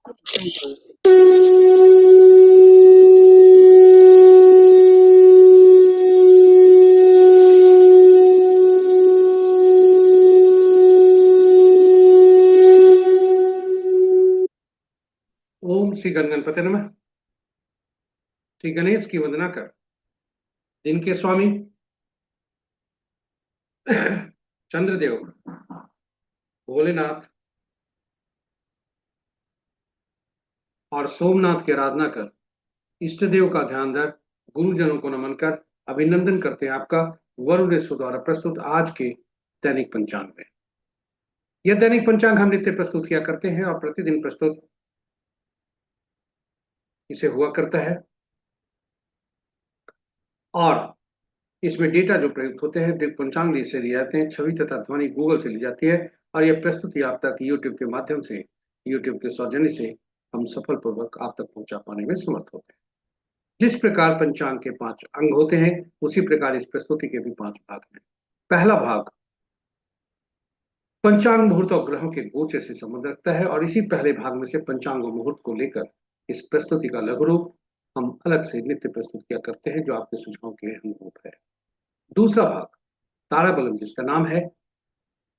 ओम श्री गणगणपति नमः। श्री गणेश की वंदना कर, दिन के स्वामी चंद्रदेव, भोलेनाथ और सोमनाथ की आराधना कर, इष्ट देव का ध्यान धर, गुरुजनों को नमन कर अभिनंदन करते हैं आपका वरुण ऋषि द्वारा प्रस्तुत आज के दैनिक पंचांग में। यह दैनिक पंचांग हम नित्य प्रस्तुत किया करते हैं और प्रतिदिन प्रस्तुत इसे हुआ करता है और इसमें डेटा जो प्रयुक्त होते हैं दिव्य पंचांग से लिए जाते हैं, छवि तथा ध्वनि गूगल से ली जाती है और यह प्रस्तुति आप तक यूट्यूब के माध्यम से, यूट्यूब के सौजन्य से हम सफलपूर्वक आप तक पहुंचा पाने में समर्थ होते हैं। जिस प्रकार पंचांग के 5 अंग होते हैं उसी प्रकार इस प्रस्तुति के भी 5 भाग हैं। पहला भाग पंचांग मुहूर्त और ग्रहों के गोचर से संबंध रखता है और इसी पहले भाग में से पंचांग और मुहूर्त को लेकर इस प्रस्तुति का लघु रूप हम अलग से नित्य प्रस्तुत किया करते हैं जो आपके सुझाव के अनुरूप है। दूसरा भाग तारा बलम, जिसका नाम है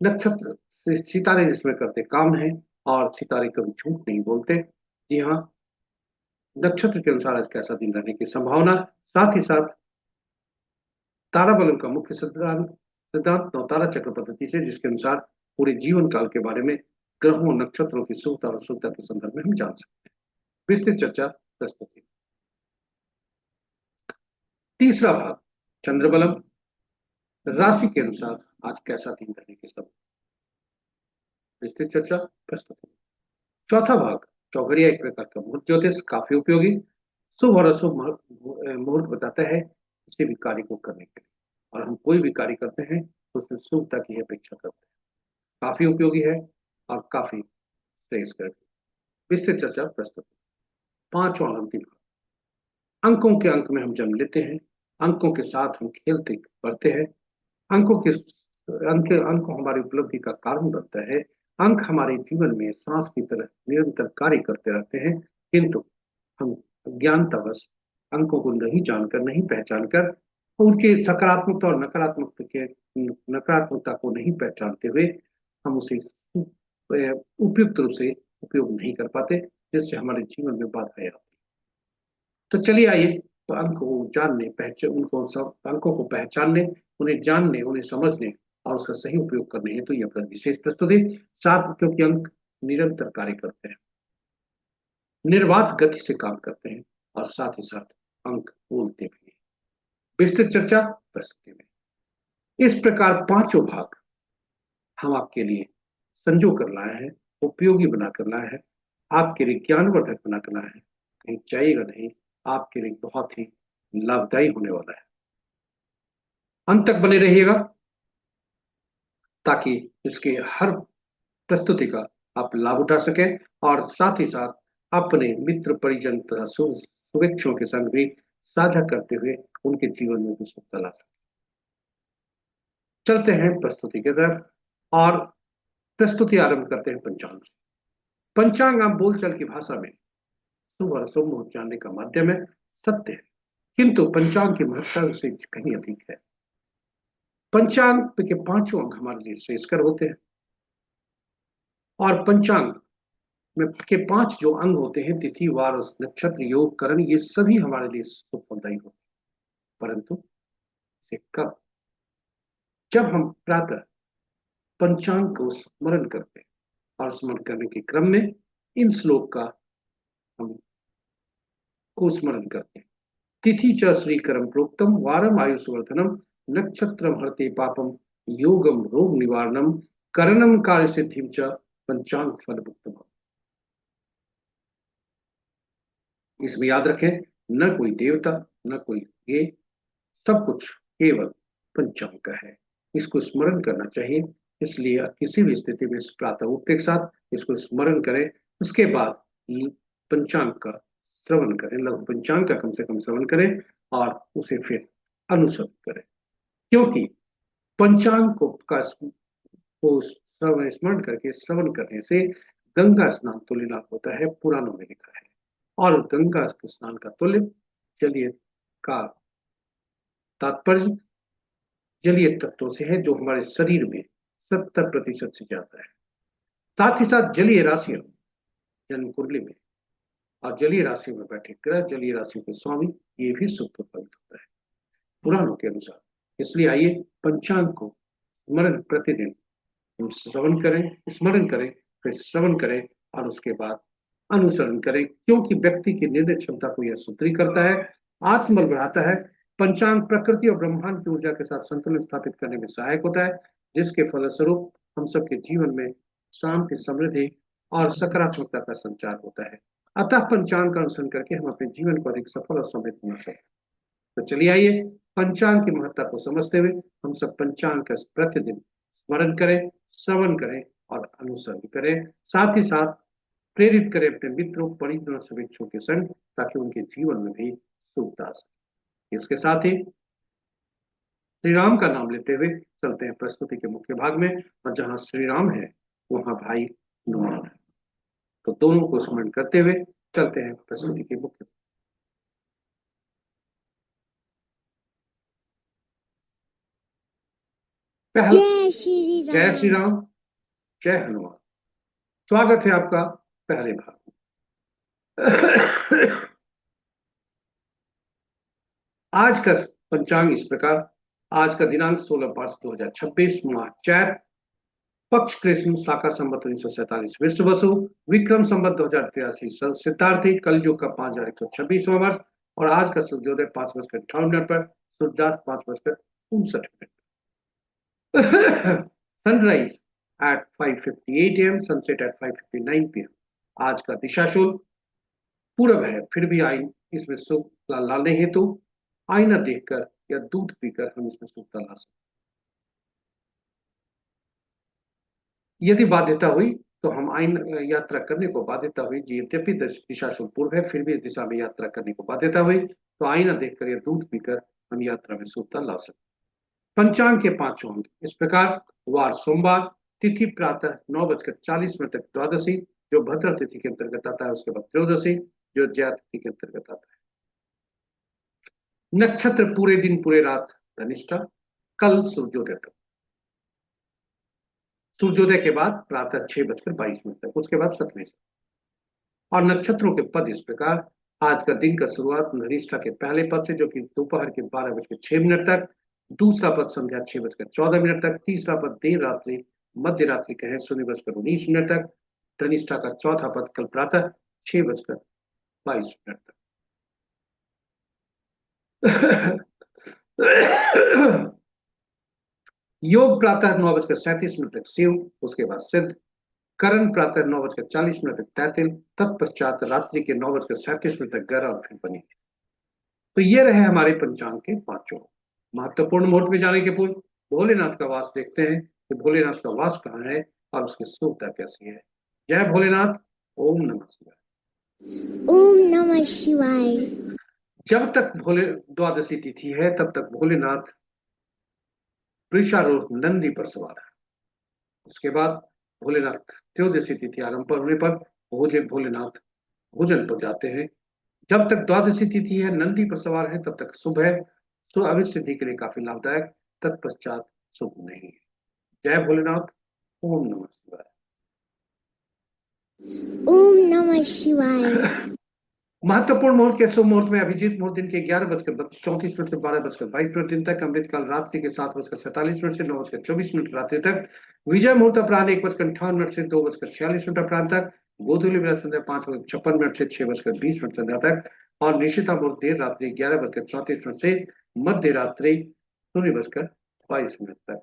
नक्षत्र, सितारे जिसमें करते काम है और सितारे कभी झूठ नहीं बोलते। जी हाँ, नक्षत्र के अनुसार आज कैसा दिन रहने की संभावना, साथ ही साथ ताराबलम का मुख्य सिद्धांत सिद्धांत नवतारा चक्र पद्धति से, जिसके अनुसार पूरे जीवन काल के बारे में ग्रहों नक्षत्रों की शुभता और अशुभता के संदर्भ में हम जान सकते हैं। विस्तृत चर्चा प्रस्तुति। तीसरा भाग चंद्रबलम, राशि के अनुसार आज कैसा दिन रहने की संभावना, विस्तृत चर्चा प्रस्तुति। चौथा भाग चौघड़िया, एक प्रकार का मुहूर्त ज्योतिष, काफी उपयोगी, शुभ और अशुभ मुहूर्त बताता है किसी भी कार्य को करने के लिए, और हम कोई भी कार्य करते हैं तो उसमें शुभता की अपेक्षा करते हैं। काफी उपयोगी है और काफी श्रेयस्कर। विस्तृत चर्चा प्रस्तुत। पांचवा अंतिम अंकों के अंक में हम जन्म लेते हैं, अंकों के साथ हम खेलते बढ़ते हैं, अंकों के अंक हमारी उपलब्धि का कारण बनता है। अंक हमारे जीवन में सांस की तरह निरंतर कार्य करते रहते हैं, किंतु हम ज्ञानतावश अंकों को नहीं जानकर, नहीं पहचान कर, उनके सकारात्मकता और नकारात्मकता को नहीं पहचानते हुए हम उसे उपयुक्त रूप से उपयोग नहीं कर पाते, जिससे हमारे जीवन में बाधाएं आती। तो चलिए आइए, तो अंक को जानने, पहचान, उनको सब अंकों को पहचानने, उन्हें जानने, उन्हें समझने और उसका सही उपयोग करने हेतु यह विशेष प्रस्तुति। साथ क्योंकि अंक निरंतर कार्य करते हैं, निर्वाध गति से काम करते हैं और साथ ही साथ अंक बोलते भी हैं। विस्तृत चर्चा प्रस्तुति में इस प्रकार पांचों भाग हम आपके लिए संजो कर लाए हैं, उपयोगी बनाकर लाए हैं, आपके लिए ज्ञानवर्धक बनाकर लाए हैं। कहीं जाइएगा नहीं, आपके लिए बहुत ही लाभदायी होने वाला है। अंत तक बने रहिएगा ताकि इसके हर प्रस्तुति का आप लाभ उठा सकें और साथ ही साथ अपने मित्र परिजन तथा शुभेच्छुओं के संग भी साझा करते हुए उनके जीवन में भी सुखता ला सकें। चलते हैं प्रस्तुति की तरफ और प्रस्तुति आरंभ करते हैं पंचांग से। पंचांग आम बोलचाल की भाषा में शुभ और अशुभ मुहूर्त जानने का माध्यम है, सत्य है, किंतु पंचांग की महत्ता से कहीं अधिक है। पंचांग के पांचों अंक हमारे लिए श्रेयस्कर होते हैं और पंचांग में के 5 जो अंग होते हैं, तिथि, वार, नक्षत्र, योग, करण, ये सभी हमारे लिए सुखदायी होते हैं। परंतु कब, जब हम प्रातः पंचांग को स्मरण करते हैं और स्मरण करने के क्रम में इन श्लोक का हम को स्मरण करते हैं। तिथि च श्रीकरम प्रोक्तम, वारम आयुष्वर्धनम, नक्षत्रम हरते पापम, योगम रोग निवारणम, करणम कार्य सिद्धिम च पंचांग फल भुक्तम। इसमें याद रखें, न कोई देवता, न कोई ये, सब कुछ केवल पंचांग का है। इसको स्मरण करना चाहिए, इसलिए किसी भी स्थिति में प्रातः उठते के साथ इसको स्मरण करें। उसके बाद पंचांग का श्रवण करें, लघु पंचांग का कम से कम श्रवण करें और उसे फिर अनुसरण करें, क्योंकि पंचांग को स्मरण करके श्रवण करने से गंगा स्नान तुल्य लाभ होता है, पुराणों में लिखा है। और गंगा स्नान का तुल्य जलीय का तात्पर्य जलीय तत्वों से है, जो हमारे शरीर में 70% से ज्यादा है। साथ ही साथ जलीय राशियां जन्म कुंडली में और जलीय राशि में बैठे ग्रह जलीय राशि के स्वामी, ये भी शुभ फलित होता है पुराणों के अनुसार। इसलिए आइए पंचांग को स्मरण प्रतिदिन हम श्रवण करें, स्मरण करें, फिर श्रवण करें और उसके बाद अनुसरण करें, क्योंकि व्यक्ति की निर्णय क्षमता को यह सुदृढ़ करता है, आत्मबल बढ़ाता है। पंचांग प्रकृति और ब्रह्मांड की ऊर्जा के साथ संतुलन स्थापित करने में सहायक होता है, जिसके फलस्वरूप हम सबके जीवन में शांति, समृद्धि और सकारात्मकता का संचार होता है। अतः पंचांग का अनुसरण करके हम अपने जीवन को अधिक सफल और समृद्ध बना सकते हैं। तो चलिए आइए पंचांग की महत्ता को समझते हुए हम सब पंचांग का प्रतिदिन स्मरण करें, श्रवण करें और अनुसरण करें। साथ ही साथ प्रेरित करें अपने मित्रों, परिजनों, शुभेच्छुओं के संग, ताकि उनके जीवन में भी सुखता आ सके। इसके साथ ही श्री राम का नाम लेते हुए चलते हैं प्रस्तुति के मुख्य भाग में, और जहां श्री राम है वहां भाई हनुमान है। तो दोनों को स्मरण करते हुए चलते हैं प्रस्तुति के मुख्य। पहला, जय श्री राम। जय श्री राम, जय हनुमान। स्वागत है आपका पहले भाग में। आज का पंचांग इस प्रकार। आज का दिनांक 16 मार्च 2026, माह चैत, पक्ष कृष्ण, शाका संवत 1947 विश्व वसु, विक्रम संवत 2083 सिद्धार्थी, कलयुग का 5126वां वर्ष। और आज का सूर्योदय 5:58 पर, सूर्यास्त 5:59 sunrise at 5:58 AM, sunset at 5:59 PM। आज का दिशाशूल पूरब है, फिर भी आइन इसमें सुख लाने हेतु आईना देखकर या दूध पीकर हम इसमें सुखता ला सकते। यदि बाध्यता हुई तो हम आइन यात्रा करने को बाध्यता हुई, यद्यपि दिशा शुभ पूर्व है, फिर भी इस दिशा में यात्रा करने को बाध्यता हुई तो आईना देखकर या दूध पीकर हम यात्रा में सुखता ला सकते। पंचांग के 5 अंक इस प्रकार। वार सोमवार, तिथि प्रातः 9:40 तक द्वादशी, जो भद्र तिथि के अंतर्गत आता है। उसके बाद त्रयोदशी, जो ज्या तिथि के अंतर्गत आता है। नक्षत्र पूरे दिन पूरे रात धनिष्ठा, कल सूर्योदय तक, सूर्योदय के बाद प्रातः 6:22 तक, उसके बाद सतमें। और नक्षत्रों के पद इस प्रकार। आज का दिन का शुरुआत धनिष्ठा के पहले पद से, जो कि दोपहर के 12:06 तक, दूसरा पद संध्या 6:14 तक, तीसरा पद देर रात्रि मध्य रात्रि कहें 0:19 तक, धनिष्ठा का चौथा पद कल प्रातः 6:22 तक। योग प्रातः 9:37 तक शिव, उसके बाद सिद्ध। करण प्रातः 9:40 तक तैतिल, तत्पश्चात रात्रि के 9:37 तक गर और फिर बनी। तो ये रहे हमारे पंचांग के 5 महत्वपूर्ण मुहूर्त में जाने के पूर्व भोलेनाथ का वास देखते हैं कि भोलेनाथ का वास कहाँ है और उसकी शुभता कैसी है। जय भोलेनाथ। ओम नमः शिवाय। ओम नमः शिवाय। जब तक भोले द्वादशी तिथि है तब तक भोलेनाथ वृषारूढ़ नंदी पर सवार है। उसके बाद भोलेनाथ त्रयोदशी तिथि आरंभ पर होने पर भोलेनाथ भोजन पर जाते हैं। जब तक द्वादशी तिथि है, नंदी पर सवार है, तब तक शुभ है, सो अविष्य सिद्धि के लिए काफी लाभदायक, तत्पश्चात शुभ नहीं है। जय भोलेनाथ। ओम नमः शिवाय। ओम नमः शिवाय। महत्वपूर्ण मुहूर्त के शुभ मुहूर्त में अभिजीत मुहूर्त दिन के 11:34 से 12:22 दिन तक, अमृतकाल रात्रि के 7:47 से 9:24 रात्रि तक, विजय मुहूर्त अपराह्न 1:58 से 2:46 अपराह्न तक, गोधूलि बेला संध्या 5:56 से 6:20 संध्या तक, और निशिता मुहूर्त देर रात्रि 11:34 से मध्य रात्रि 0:22 तक।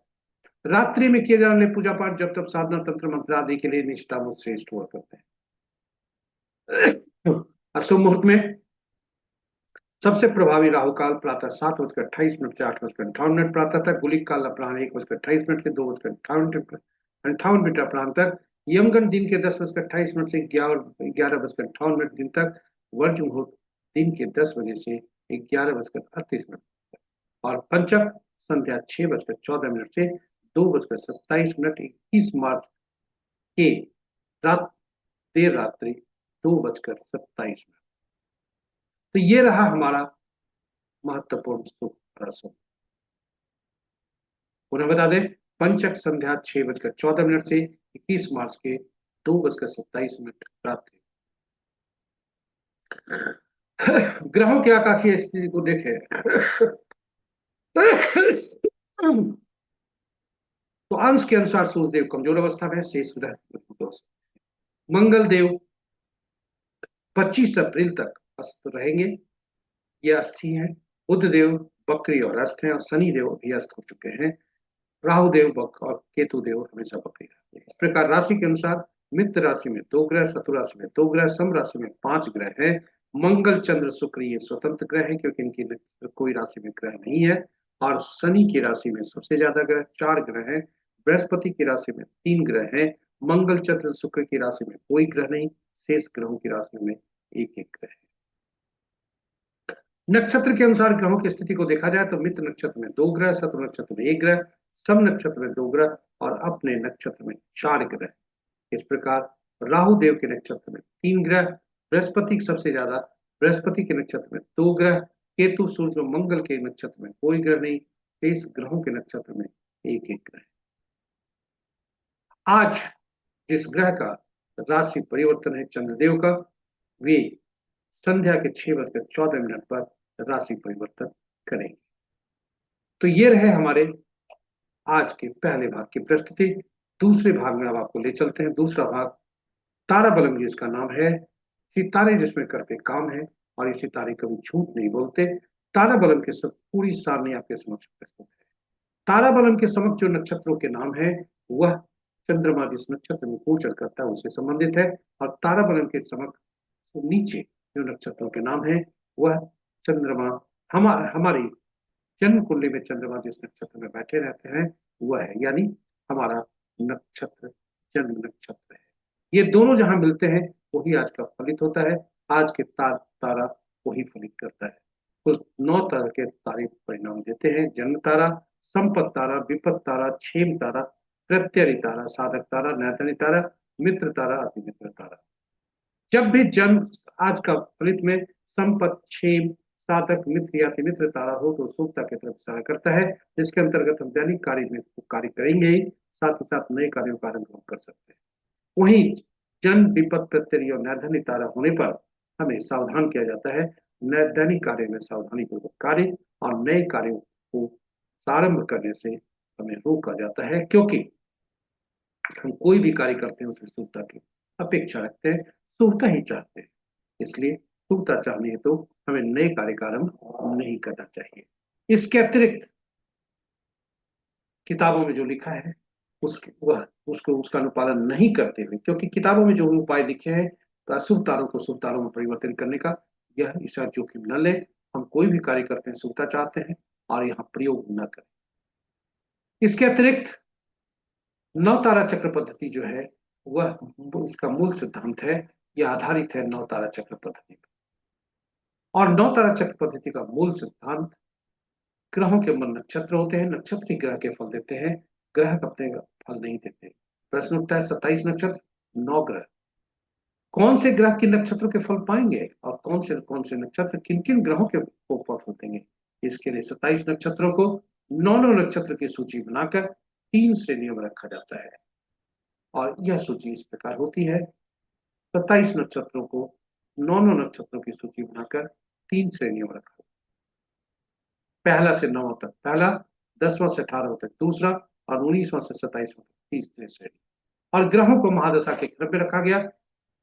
रात्रि में किए जाने वाले पूजा पाठ, जब तक साधना, तंत्र, मंत्र आदि के लिए निष्ठा मुहूर्त श्रेष्ठ हुआ करते हैं। अशुभ मुहूर्त में सबसे प्रभावी राहु काल प्रातः 7:28 से 8:58 प्रातः तक, गुलिक काल अपराह्न 1:28 से 2:58 अपराह्न तक, यमगन दिन के 10:28 से 11:58 दिन तक, वर्ज मुहूर्त दिन के 10 बजे से 11:38 तक, और पंचक संध्या 6:14 से 2:27 21 मार्च के रात देर रात्रि 2:27। तो ये रहा हमारा महत्वपूर्ण शुभ प्रसंग। पुनः बता दें, पंचक संध्या 6:14 से 21 मार्च के 2:27 रात्रि। ग्रहों की आकाशीय स्थिति को देखें तो अंश के अनुसार सूर्यदेव कमजोर अवस्था में, शेष ग्रह मजबूत अवस्था। मंगल देव 25 अप्रैल तक अस्त रहेंगे, ये अस्थि है। बुध देव बकरी और अस्त हैं, और शनि देव भी अस्त हो चुके हैं। राहु देव बक और केतु देव हमेशा बकरी रहते हैं। इस प्रकार राशि के अनुसार मित्र राशि में 2 ग्रह, शत्रु राशि में 2 ग्रह, सम राशि में 5 ग्रह हैं। मंगल चंद्र शुक्र ये स्वतंत्र ग्रह है, क्योंकि इनकी कोई राशि में ग्रह नहीं है। और शनि की राशि में सबसे ज्यादा ग्रह 4 ग्रह हैं। बृहस्पति की राशि में 3 ग्रह हैं। मंगल चंद्र शुक्र की राशि में कोई ग्रह नहीं, शेष ग्रहों की राशि में एक एक ग्रह है। नक्षत्र के अनुसार ग्रहों की स्थिति को देखा जाए तो मित्र नक्षत्र में 2 ग्रह, शत्रु नक्षत्र में 1 ग्रह, सम नक्षत्र में 2 ग्रह और अपने नक्षत्र में 4 ग्रह। इस प्रकार राहु देव के नक्षत्र में 3 ग्रह, बृहस्पति सबसे ज्यादा, बृहस्पति के नक्षत्र में 2 ग्रह, केतु सूर्य और मंगल के नक्षत्र में कोई ग्रह नहीं, शेष ग्रहों के नक्षत्र में एक एक ग्रह। आज जिस ग्रह का राशि परिवर्तन है चंद्रदेव का, वे संध्या के 6:14 पर राशि परिवर्तन करेंगे। तो ये रहे हमारे आज के पहले भाग की प्रस्तुति। दूसरे भाग में अब आपको ले चलते हैं। दूसरा भाग तारा बलम, जिसका नाम है सितारे जिसमें करते काम है, और ये सितारे कभी झूठ नहीं बोलते। तारा बलम के सब पूरी सारणी आपके समक्ष प्रस्तुत है। तारा बलम के समक्ष जो नक्षत्रों के नाम है, वह चंद्रमा जिस नक्षत्र में गोचर करता है उससे संबंधित है। और तारा बलम के समक्ष नीचे जो नक्षत्रों के नाम है, वह चंद्रमा हमारी जन्म कुंडली में चंद्रमा जिस नक्षत्र में बैठे रहते हैं वह है, यानी हमारा नक्षत्र जन्म नक्षत्र है। ये दोनों जहां मिलते हैं वही आज का फलित होता है। आज के तारा वही फलित करता है। कुल 9 तरह के तारे परिणाम देते हैं: जन्म तारा, संपत तारा, विपत तारा, क्षेम तारा, प्रत्यरि तारा, साधक तारा, नैतनी तारा, मित्र तारा, अति मित्र तारा। जब भी जन्म आज का फलित में संपत, क्षेम, साधक, मित्र या मित्र तारा हो तो शुभता की तरफ इशारा करता है, जिसके अंतर्गत हम दैनिक कार्य में कार्य करेंगे ही, साथ ही साथ नए कार्यों का आरंभ कर सकते हैं। वहीं जन्म, विपत, प्रत्यय और निर्धनी तारा होने पर हमें सावधान किया जाता है। दैनिक कार्य में सावधानी पूर्वक कार्य और नए कार्यों को प्रारंभ करने से हमें रोका जाता है, क्योंकि हम कोई भी कार्य करते हैं उसमें शुभता की अपेक्षा रखते हैं, शुभता ही चाहते हैं। इसलिए शुभता चाहनी है तो हमें नए कार्य का आरंभ नहीं करना चाहिए। इसके अतिरिक्त किताबों में जो लिखा है उसका अनुपालन नहीं करते हुए, क्योंकि किताबों में जो भी उपाय लिखे हैं तो अशुभ तारों को शुभ तारों में परिवर्तन करने का, यह इसका जोखिम न ले। हम कोई भी कार्य करते हैं शुभता चाहते हैं और यहाँ प्रयोग न करें। इसके अतिरिक्त नवतारा चक्र पद्धति जो है वह इसका मूल सिद्धांत है, यह आधारित है नवतारा चक्र पद्धति पर। और नवतारा चक्र पद्धति का मूल सिद्धांत, ग्रहों के मन नक्षत्र होते हैं, नक्षत्र ही ग्रह के फल देते हैं, ग्रह अपने फल नहीं देते। प्रश्न उठता है 27 नक्षत्र 9 ग्रह, कौन से ग्रह किन नक्षत्रों के फल पाएंगे और कौन से नक्षत्र किन किन ग्रहों के को फल देंगे। इसके लिए 27 नक्षत्रों को 9 नक्षत्र की सूची बनाकर 3 श्रेणियों में रखा जाता है, और यह सूची इस प्रकार होती है। 27 नक्षत्रों को 9 नक्षत्रों की सूची बनाकर 3 श्रेणियों में रखा, पहला से 9 तक पहला, 10वां से 18वां तक दूसरा, और 19वां से 27वां तक तीसरी श्रेणी। और ग्रहों को महादशा के क्रम में रखा गया: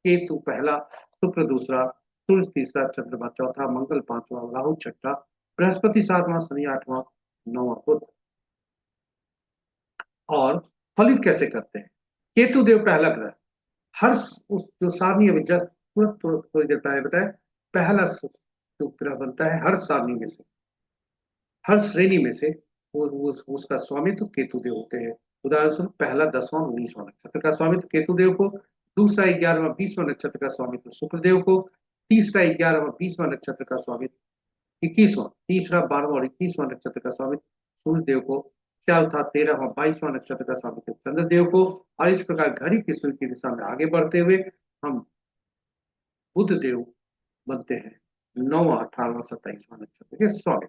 केतु पहला, शुक्र दूसरा, सूर्य तीसरा, चंद्रमा चौथा, मंगल पांचवा, राहु छठा, बृहस्पति सातवां, शनि आठवां, नौवां बुध। और फलित कैसे करते हैं? केतु देव पहला ग्रह, हर उस जो सारणी अभी जस्ट तुरंत थोड़ी देर पहले बताया, पहला जो ग्रह बनता है हर सारणी में से, हर श्रेणी में से, उसका स्वामित्व केतु देव होते हैं। उदाहरण स्वरूप पहला 10वां 19वां नक्षत्र का स्वामित्व केतु देव को, दूसरा 11वां 20वां नक्षत्र का स्वामित्व शुक्र देव को, तीसरा 11वां 20वां नक्षत्र का स्वामित्व 21वां, तीसरा 12वां और 21वां नक्षत्र का स्वामित्व सूर्य देव को, चौथा 13वां 22वां नक्षत्र का स्वामित्व चंद्र देव को। और इस प्रकार घड़ी की सुई की दिशा में आगे बढ़ते हुए हम बुध देव बनते हैं 9वां 18वां 27वां नक्षत्र के स्वामी।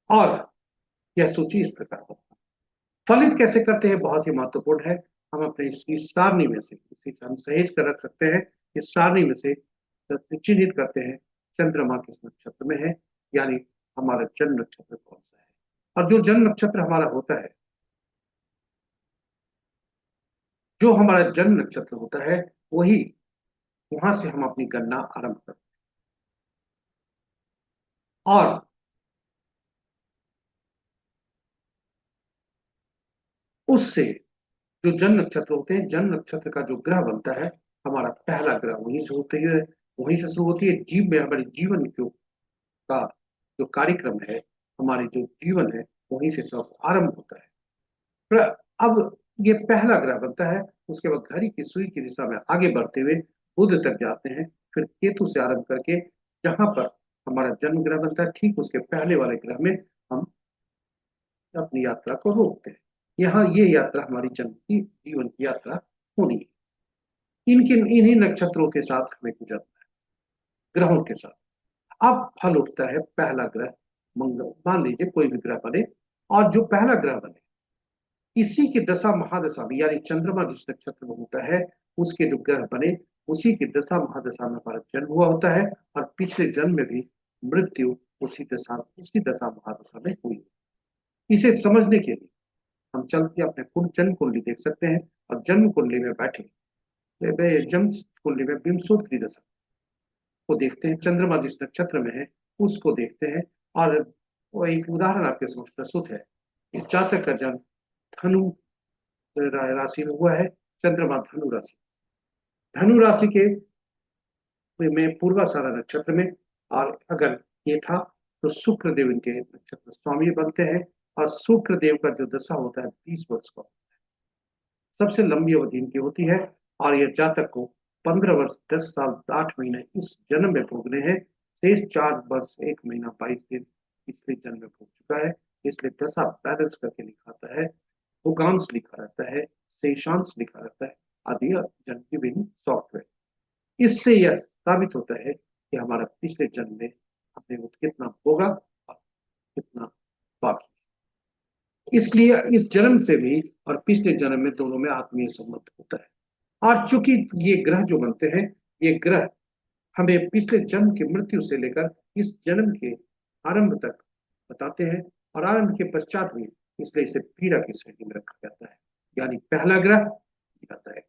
और यह सूची इस प्रकार होती है। फलित कैसे करते हैं, बहुत ही महत्वपूर्ण है। हम अपने इसकी सारणी में से, इसी से हम सहेज कर रख सकते हैं, इस सारणी में से चिन्हित करते हैं चंद्रमा किस नक्षत्र में है, यानी हमारा जन्म नक्षत्र कौन सा है। और जो जन्म नक्षत्र हमारा होता है, जो हमारा जन्म नक्षत्र होता है, वही वहां से हम अपनी गणना आरंभ करते हैं। और उससे जो जन्म नक्षत्र होते हैं, जन्म नक्षत्र का जो ग्रह बनता है, हमारा पहला ग्रह वहीं से होते है, वहीं से शुरू होती है। जीव में हमारे जीवन जो का जो कार्यक्रम है, हमारे जो जीवन है, वहीं से सब आरंभ होता है। अब ये पहला ग्रह बनता है, उसके बाद घड़ी की सुई की दिशा में आगे बढ़ते हुए बुध तक जाते हैं, फिर केतु से आरंभ करके जहां पर हमारा जन्म ग्रह बनता है, ठीक उसके पहले वाले ग्रह में हम अपनी यात्रा को रोकते हैं। यहाँ ये यात्रा हमारी जन्म की जीवन की यात्रा होनी है। इनके इन्हीं नक्षत्रों के साथ हमें गुजरना है, ग्रहों के साथ। अब फल उठता है पहला ग्रह मंगल, मान लीजिए कोई भी ग्रह बने, और जो पहला ग्रह बने इसी की दशा महादशा में, यानी चंद्रमा जिस नक्षत्र में होता है, उसके जो ग्रह बने उसी की दशा महादशा में हमारा जन्म हुआ होता है, और पिछले जन्म में भी मृत्यु उसी दशा महादशा में हुई। इसे समझने के लिए हम चल के अपने जन्म कुंडली देख सकते हैं, और जन्म कुंडली में बैठे जन्म कुंडली में बिम्बसूत्र की दशा को देखते हैं, चंद्रमा जिस नक्षत्र में है उसको देखते हैं। और वो एक उदाहरण आपके समक्ष प्रस्तुत है। इस जातक का जन्म धनु राशि में हुआ है, चंद्रमा धनु राशि, धनु राशि के में पूर्वाषाढ़ा नक्षत्र में। और अगर ये था तो शुक्र देव इनके नक्षत्र स्वामी बनते हैं, और शुक्र देव का जो दशा होता है 20 वर्ष का, सबसे लंबी अवधि इनकी होती है। और यह जातक को 15 वर्ष 10 साल 8 महीने इस जन्म में भोगने हैं, शेष 4 वर्ष 1 महीना 22 दिन पिछले जन्म में भोग चुका है। इसलिए दशा बैलेंस करके लिखाता है, भोगांश लिखा रहता है, शेषांश लिखा रहता है, आदि जन्म की विधि सॉफ्टवेयर। इससे यह साबित होता है कि हमारा पिछले जन्म में हमने वो कितना भोगा और कितना बाकी। इसलिए इस जन्म से भी और पिछले जन्म में दोनों में आत्मीय संबंध होता है। और चूंकि ये ग्रह जो बनते हैं, ये ग्रह हमें पिछले जन्म की मृत्यु से लेकर इस जन्म के आरंभ तक बताते हैं, और आरंभ के पश्चात भी, इसलिए इसे पीड़ा की श्रेणी में रखा जाता है। यानी पहला ग्रह पीड़ादायक,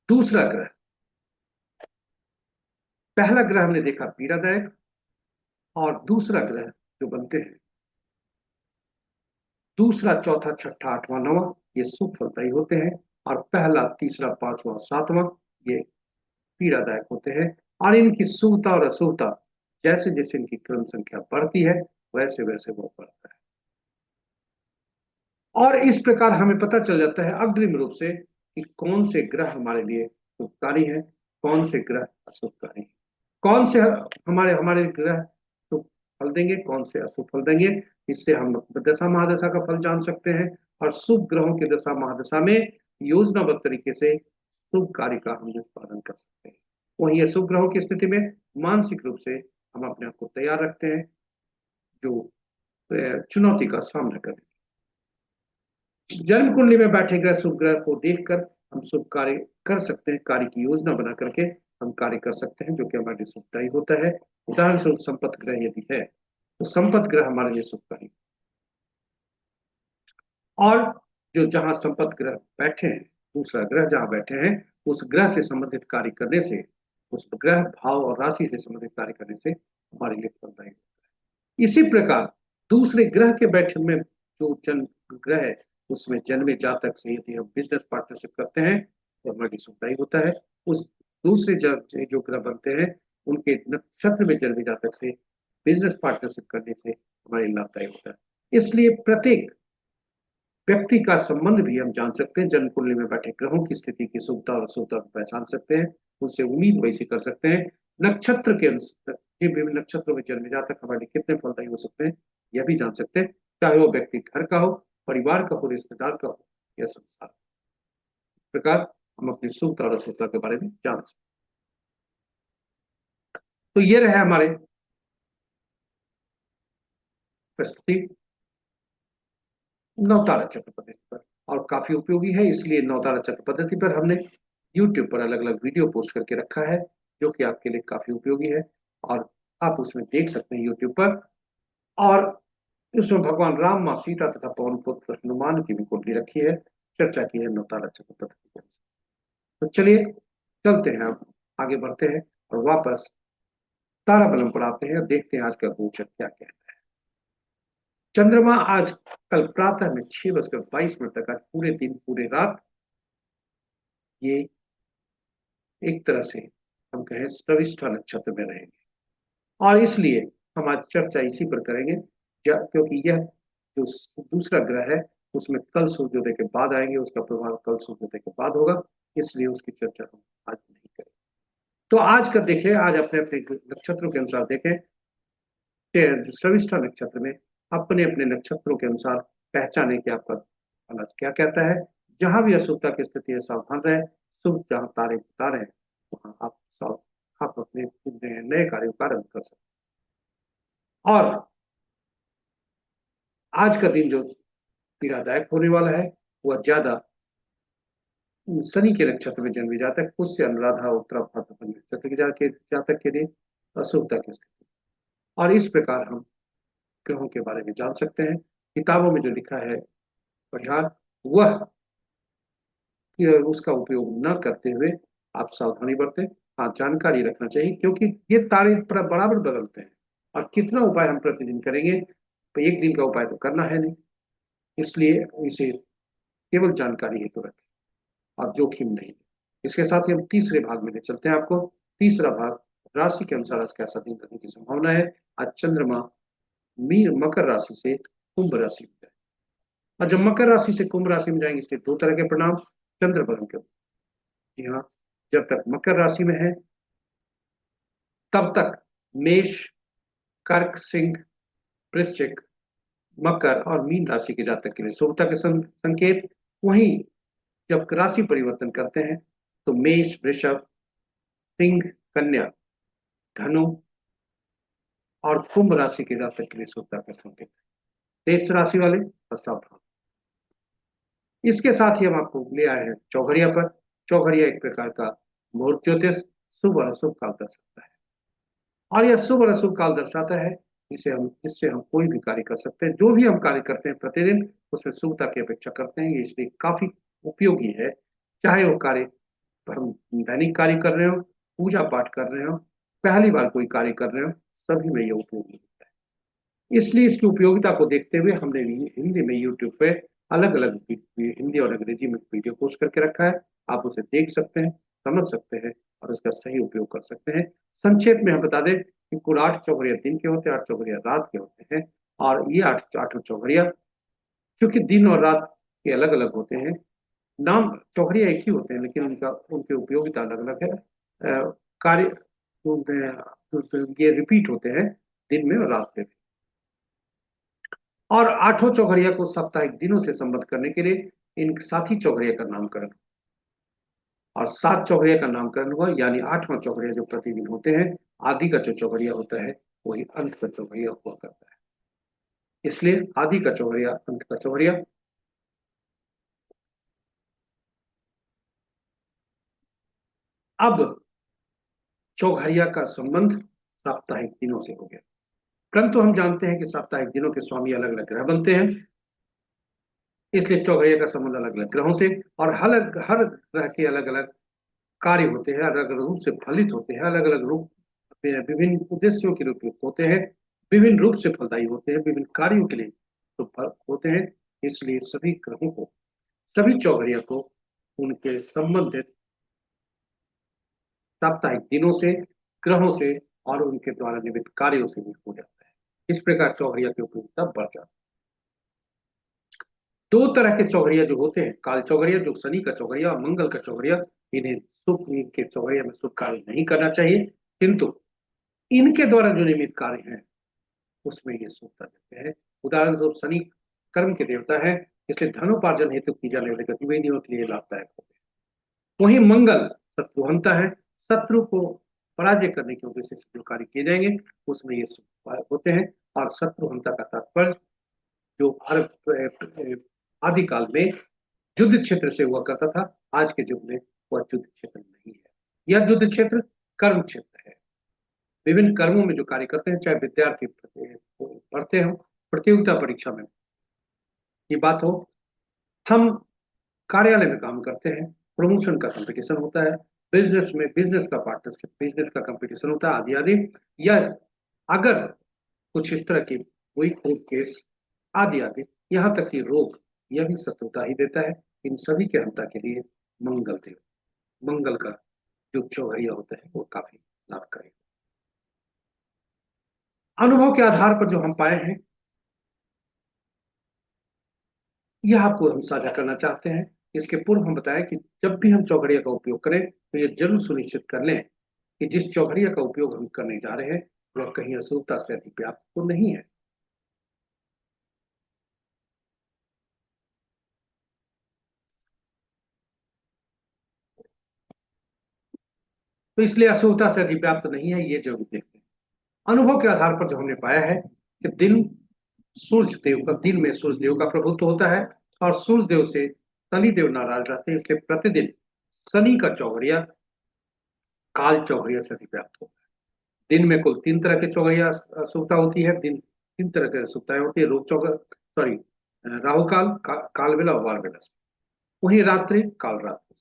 दूसरा ग्रह, पहला ग्रह हमने देखा पीड़ादायक, और दूसरा ग्रह जो बनते हैं, दूसरा चौथा छठा आठवां नवा, ये शुभ फलदायी होते हैं। और पहला तीसरा पांचवा सातवां ये पीड़ादायक होते हैं। और इनकी शुभता और अशुभता जैसे जैसे इनकी क्रम संख्या बढ़ती है, वैसे वैसे वो बढ़ता है। और इस प्रकार हमें पता चल जाता है अग्रिम रूप से कि कौन से ग्रह हमारे लिए शुभकारी हैं, कौन से ग्रह अशुभकारी हैं, कौन से हमारे हमारे ग्रह शुभ फल देंगे, कौन से अशुभ फल देंगे। इससे हम दशा महादशा का फल जान सकते हैं, और शुभ ग्रहों की दशा महादशा में योजनाबद्ध तरीके से शुभ कार्य का हम निष्पादन कर सकते हैं। वहीं अशुभ ग्रहों की स्थिति में मानसिक रूप से हम अपने आप को तैयार रखते हैं जो चुनौती का सामना करें। जन्म कुंडली में बैठे ग्रह शुभ ग्रह को देखकर हम शुभ कार्य कर सकते हैं, कार्य की योजना बना करके हम कार्य कर सकते हैं, जो कि हमारे लिए शुभदायी होता है। उदाहरण स्वरूप संपत्ति ग्रह यदि है तो संपत्ति ग्रह हमारे लिए शुभकारी। और जो जहां संपत्ति ग्रह बैठे हैं, दूसरा ग्रह जहां बैठे हैं, उस ग्रह से संबंधित कार्य करने से, उस ग्रह भाव और राशि से संबंधित कार्य करने से हमारे लिए फलदायी होता है। इसी प्रकार दूसरे ग्रह के बैठने में जो जन्म ग्रह है, उसमें जन्मे जातक से यदि हम बिजनेस पार्टनरशिप करते हैं तो हमारी सुखदायी होता है। उस दूसरे जो ग्रह बनते हैं, उनके नक्षत्र में जन्मे जातक से बिजनेस पार्टनरशिप करने से हमारे लाभदायी होता है। इसलिए प्रत्येक व्यक्ति का संबंध भी हम जान सकते हैं, जन्म कुंडली में बैठे ग्रहों की स्थिति की शुभता और अशुभता को पहचान सकते हैं, उनसे उम्मीद वैसी कर सकते हैं। नक्षत्र के अनुसार विभिन्न नक्षत्रों में जन्मे जातक हमारे लिए कितने फलदायी हो सकते हैं, यह भी जान सकते हैं, चाहे वो व्यक्ति घर का हो, परिवार का हो, रिश्तेदार का हो या संसार। प्रकार हम अपनी शुभता और अशुभता के बारे में जान सकते। तो ये रहे हमारे प्रस्तुति नवतारा चक्र पद्धति पर, और काफी उपयोगी है, इसलिए नवतारा चक्र पद्धति पर हमने YouTube पर अलग अलग वीडियो पोस्ट करके रखा है, जो कि आपके लिए काफी उपयोगी है, और आप उसमें देख सकते हैं YouTube पर। और उसमें भगवान राम, माँ सीता तथा पवन पुत्र हनुमान की भी कुंडली रखी है, चर्चा की है नवतारा चक्र पद्धति पर। तो चलिए चलते हैं, अब आगे बढ़ते हैं और वापस ताराबलम पर आते हैं और देखते हैं आज का गोचर क्या कहता है। चंद्रमा आज कल प्रातः में 6:22 तक, आज पूरे दिन पूरे रात ये एक तरह से हम कहें श्रविष्ठा नक्षत्र में रहेंगे, और इसलिए हम आज चर्चा इसी पर करेंगे, क्योंकि यह जो दूसरा ग्रह है उसमें कल सूर्योदय के बाद आएंगे, उसका प्रभाव कल सूर्योदय के बाद होगा, इसलिए उसकी चर्चा हम आज नहीं करेंगे। तो आज का देखें, आज अपने अपने नक्षत्रों के अनुसार देखें, जो श्रविष्ठा नक्षत्र में अपने अपने नक्षत्रों के अनुसार पहचाने कि आपका फल क्या कहता है। जहां भी अशुभता की स्थिति है सावधान रहे, शुभ जहां तारे बता रहे हैं वहां आप अपने नए कार्यों का आरंभ कर सकते हैं। और आज का दिन जो पीड़ादायक होने वाला है वह ज्यादा शनि के नक्षत्र में जन्मे जातक, पुष्य अनुराधा उत्तरा भाद्रपद नक्षत्र के जातक के लिए अशुभता की स्थिति, और इस प्रकार हम ग्रहों के बारे में जान सकते हैं। किताबों में जो लिखा है परिहार, वह उसका उपयोग न करते हुए आप सावधानी बरतें। हाँ, जानकारी रखना चाहिए, क्योंकि ये तारे बराबर बदलते हैं, और कितना उपाय हम प्रतिदिन करेंगे, तो एक दिन का उपाय तो करना है नहीं, इसलिए इसे केवल जानकारी हेतु रखें और जोखिम नहीं। इसके साथ ही हम तीसरे भाग में ले चलते हैं आपको। तीसरा भाग, राशि के अनुसार आज कैसा दिन रहने की संभावना है। आज चंद्रमा मीन मकर राशि से कुंभ राशि में जाए, और जब मकर राशि से कुंभ राशि में जाएंगे इसके दो तरह के परिणाम चंद्र बलम के। जी हाँ, जब तक मकर राशि में है तब तक मेष, कर्क, सिंह, वृश्चिक, मकर और मीन राशि के जातक के लिए शुभता के संकेत। वहीं जब राशि परिवर्तन करते हैं तो मेष, वृषभ, सिंह, कन्या, धनु और कुंभ राशि के जातक के लिए शुभता का संकेत। शेष राशि वाले सावधान। इसके साथ ही हम आपको ले आए हैं चौघरिया पर। चौघरिया एक प्रकार का मुहूर्त ज्योतिष, शुभ और अशुभ काल दर्शाता है, और यह शुभ और अशुभ काल दर्शाता है, इससे हम कोई भी कार्य कर सकते हैं। जो भी हम कार्य करते हैं प्रतिदिन उसमें शुभता की अपेक्षा करते हैं, ये इसलिए काफी उपयोगी है। चाहे वो कार्य हम दैनिक कार्य कर रहे हो, पूजा पाठ कर रहे हो, पहली बार कोई कार्य कर रहे हो, सभी में ये उपयोगी होता है। इसलिए इसकी उपयोगिता को देखते हुए हमने भी हिंदी में यूट्यूब पे अलग अलग हिंदी और अंग्रेजी में वीडियो पोस्ट करके रखा है। आप उसे देख सकते हैं, समझ सकते हैं और उसका सही उपयोग कर सकते हैं। संक्षेप में हम बता दें कि कुल 8 चौघरिया दिन के होते हैं, 8 चौघरिया रात के होते हैं, और ये आठों चौघरिया चूंकि दिन और रात के अलग अलग होते हैं, नाम चौघरिया एक ही होते हैं लेकिन उनकी उपयोगिता अलग अलग है। कार्य ये रिपीट होते हैं दिन में और रात में। और आठों चौघरिया को साप्ताहिक दिनों से संबद्ध करने के लिए इन साथी चौघरिया का नामकरण, और 7 चौघरिया का नामकरण हुआ, यानी 8वां चौघरिया जो प्रतिदिन होते हैं, आदि का जो चौघरिया होता है वही अंत का चौघरिया हुआ करता है, इसलिए आदि का चौघरिया, अंत का चौघरिया। अब चौघरिया का संबंध साप्ताहिक दिनों से हो गया, परंतु हम जानते हैं कि साप्ताहिक दिनों के स्वामी अलग अलग ग्रह बनते हैं, इसलिए चौघरिया का संबंध अलग अलग ग्रहों से, और हर ग्रह के अलग अलग कार्य होते हैं, अलग अलग रूप से फलित होते हैं, अलग अलग रूप विभिन्न उद्देश्यों के लिए होते हैं, विभिन्न रूप से फलदायी होते हैं, विभिन्न कार्यों के लिए तो फल होते हैं। इसलिए सभी ग्रहों को, सभी चौघरिया को उनके संबंधित साप्ताहिक दिनों से, ग्रहों से और उनके द्वारा निमित्त कार्यों से भी हो जाता है। इस प्रकार चौघरिया की उपयोगिता बढ़ जाती है। दो तरह के चौघरिया जो होते हैं, काल चौघरिया जो शनि का चौघरिया और मंगल का चौघरिया, इन्हें शुभ, इनके चौघरिया में शुभ कार्य नहीं करना चाहिए, किंतु इनके द्वारा जो निमित्त कार्य है उसमें ये शुभता देते हैं। उदाहरण स्वरूप शनि कर्म के देवता है, इसलिए धनोपार्जन हेतु की जाने वाली गतिविधियों के लिए लाभदायक होते हैं। वही मंगल शत्रुहंता है। शत्रु को पराजय करने के उद्देश्य से जो कार्य किए जाएंगे उसमें ये शुभ होते हैं। और शत्रुहंता का तात्पर्य जो भारत आदिकाल में युद्ध क्षेत्र से हुआ करता था, आज के युग में वह युद्ध क्षेत्र नहीं है। यह युद्ध क्षेत्र कर्म क्षेत्र है। विभिन्न कर्मों में जो कार्य करते हैं, चाहे विद्यार्थी पढ़ते हो, प्रतियोगिता परीक्षा में ये बात हो, हम कार्यालय में काम करते हैं, प्रमोशन का कंपटीशन होता है, बिजनेस में बिजनेस का पार्टनरशिप, बिजनेस का कंपटीशन होता है, आदि आदि। या अगर कुछ इस तरह की कोई कोर्ट केस आदि आदि, यहाँ तक कि रोग, यह भी शत्रुता ही देता है। इन सभी के हंता के लिए मंगल देव, मंगल का जो चौघड़िया होता है वो काफी लाभकारी। अनुभव के आधार पर जो हम पाए हैं, यह आपको हम साझा करना चाहते हैं। इसके पूर्व हम बताएं कि जब भी हम चौघड़िया का उपयोग करें तो ये जरूर सुनिश्चित कर लें कि जिस चौघड़िया का उपयोग हम करने जा रहे हैं वह कहीं अशुभता से अधिव्याप्त तो नहीं है। तो इसलिए अशुभता से अधिव्याप्त नहीं है, ये जरूर देखते हैं। अनुभव के आधार पर जो हमने पाया है कि दिन सूर्य देव का, दिन में सूर्य देव का प्रभुत्व होता है और सूर्य देव से शनि देव नाराज रहते हैं, इसलिए प्रतिदिन शनि का चौघड़िया काल चौघड़िया से अधिव्याप्त होता है। दिन में कुल तीन तरह के चौघड़िया अशुभता होती है। दिन तीन तरह की अशुभताएं होती है, रोग चौघ सॉरी राहु काल, काल बेला और वार बेला से। वही रात्रि काल रात्रि।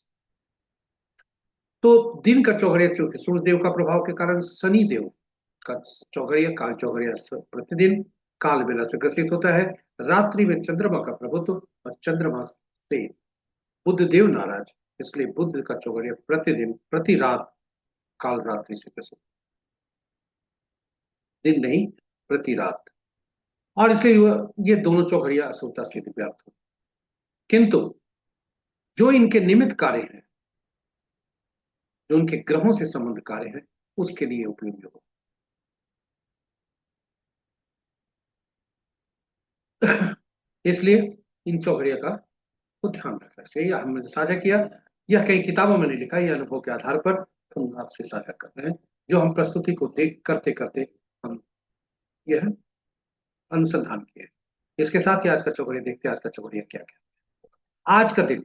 तो दिन का चौघड़िया चूंकि सूर्य देव का प्रभाव के कारण शनि देव का चौघड़िया काल चौघड़िया प्रतिदिन काल बेला से ग्रसित होता है। रात्रि में चंद्रमा का प्रभुत्व और चंद्रमा से बुध देव नाराज, इसलिए बुध का चौघड़िया प्रतिदिन प्रति रात काल रात्रि से ग्रसित, दिन नहीं प्रति रात। और इसलिए ये दोनों चौघड़िया अशुभता से व्याप्त हो। किंतु जो इनके निमित्त कार्य हैं, जो उनके ग्रहों से संबंध कार्य है, उसके लिए उपयोगी हो। इसलिए इन चौघड़िया का को ध्यान रखना चाहिए। हमने साझा किया, यह कई किताबों में नहीं लिखा, यह अनुभव के आधार पर हम आपसे साझा कर रहे हैं, जो हम प्रस्तुति को देख करते करते हम यह अनुसंधान किए। इसके साथ ही आज का चौघड़िया देखते हैं, आज का चौघड़िया क्या क्या। आज का दिन